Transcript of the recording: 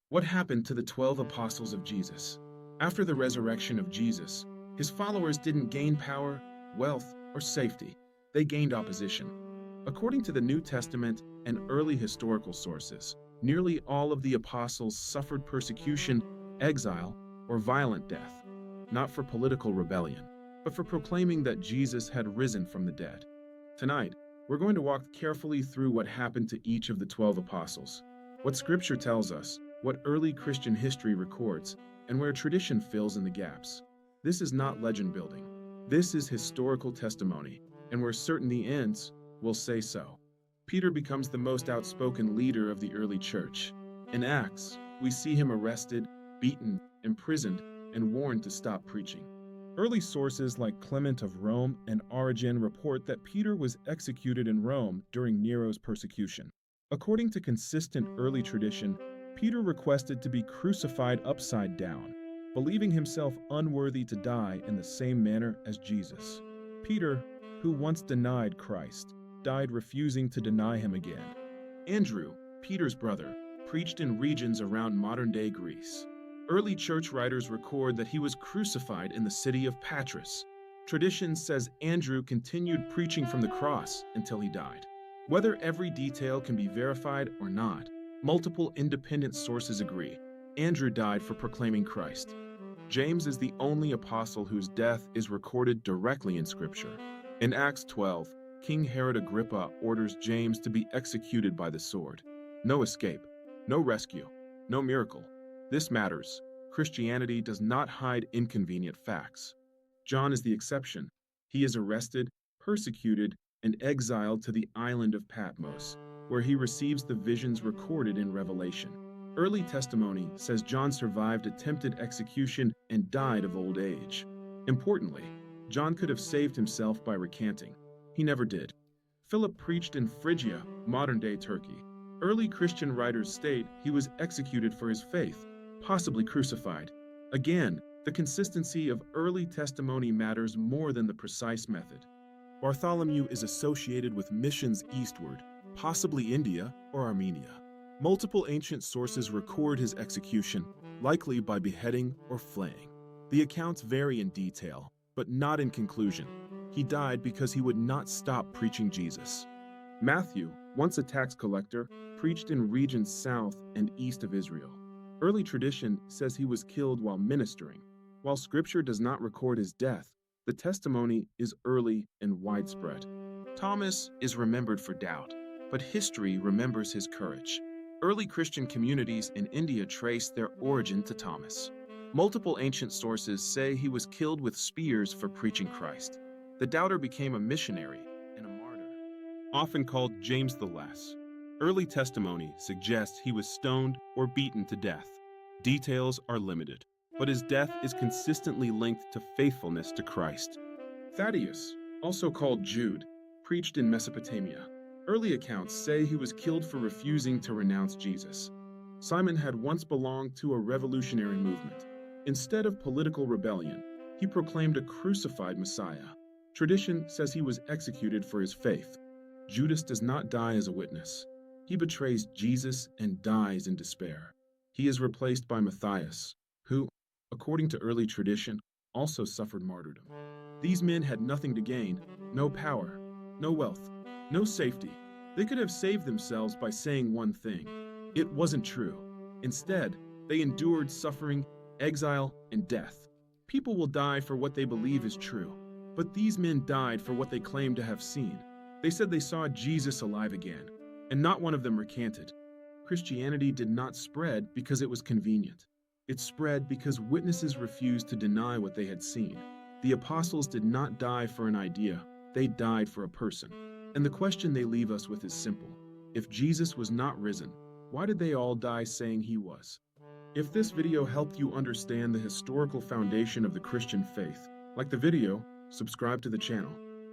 What happened to the 12 apostles of Jesus? After the resurrection of Jesus, his followers didn't gain power, wealth, or safety. They gained opposition. According to the New Testament and early historical sources, nearly all of the apostles suffered persecution, exile, or violent death, not for political rebellion, but for proclaiming that Jesus had risen from the dead. Tonight, we're going to walk carefully through what happened to each of the 12 apostles, what Scripture tells us, what early Christian history records, and where tradition fills in the gaps. This is not legend building. This is historical testimony, and where certainty ends, we'll say so. Peter becomes the most outspoken leader of the early church. In Acts, we see him arrested, beaten, imprisoned, and warned to stop preaching. Early sources like Clement of Rome and Origen report that Peter was executed in Rome during Nero's persecution. According to consistent early tradition, Peter requested to be crucified upside down, believing himself unworthy to die in the same manner as Jesus. Peter, who once denied Christ, died refusing to deny him again. Andrew, Peter's brother, preached in regions around modern-day Greece. Early church writers record that he was crucified in the city of Patmos. Tradition says Andrew continued preaching from the cross until he died. Whether every detail can be verified or not, multiple independent sources agree. Andrew died for proclaiming Christ. James is the only apostle whose death is recorded directly in Scripture. In Acts 12, King Herod Agrippa orders James to be executed by the sword. No escape, no rescue, no miracle. This matters. Christianity does not hide inconvenient facts. John is the exception. He is arrested, persecuted, and exiled to the island of Patmos, where he receives the visions recorded in Revelation. Early testimony says John survived attempted execution and died of old age. Importantly, John could have saved himself by recanting. He never did. Philip preached in Phrygia, modern-day Turkey. Early Christian writers state he was executed for his faith, possibly crucified. Again, the consistency of early testimony matters more than the precise method. Bartholomew is associated with missions eastward, possibly India or Armenia. Multiple ancient sources record his execution, likely by beheading or flaying. The accounts vary in detail, but not in conclusion. He died because he would not stop preaching Jesus. Matthew, once a tax collector, preached in regions south and east of Israel. Early tradition says he was killed while ministering. While Scripture does not record his death, the testimony is early and widespread. Thomas is remembered for doubt, but history remembers his courage. Early Christian communities in India trace their origin to Thomas. Multiple ancient sources say he was killed with spears for preaching Christ. The doubter became a missionary and a martyr, often called James the Less. Early testimony suggests he was stoned or beaten to death. Details are limited, but his death is consistently linked to faithfulness to Christ. Thaddeus, also called Jude, preached in Mesopotamia. Early accounts say he was killed for refusing to renounce Jesus. Simon had once belonged to a revolutionary movement. Instead of political rebellion, he proclaimed a crucified Messiah. Tradition says he was executed for his faith. Judas does not die as a witness. He betrays Jesus and dies in despair. He is replaced by Matthias, who, according to early tradition, also suffered martyrdom. These men had nothing to gain, no power, no wealth, no safety. They could have saved themselves by saying one thing. It wasn't true. Instead, they endured suffering, exile, and death. People will die for what they believe is true, but these men died for what they claimed to have seen. They said they saw Jesus alive again, and not one of them recanted. Christianity did not spread because it was convenient. It spread because witnesses refused to deny what they had seen. The apostles did not die for an idea, they died for a person. And the question they leave us with is simple. If Jesus was not risen, why did they all die saying he was? If this video helped you understand the historical foundation of the Christian faith, like the video, subscribe to the channel.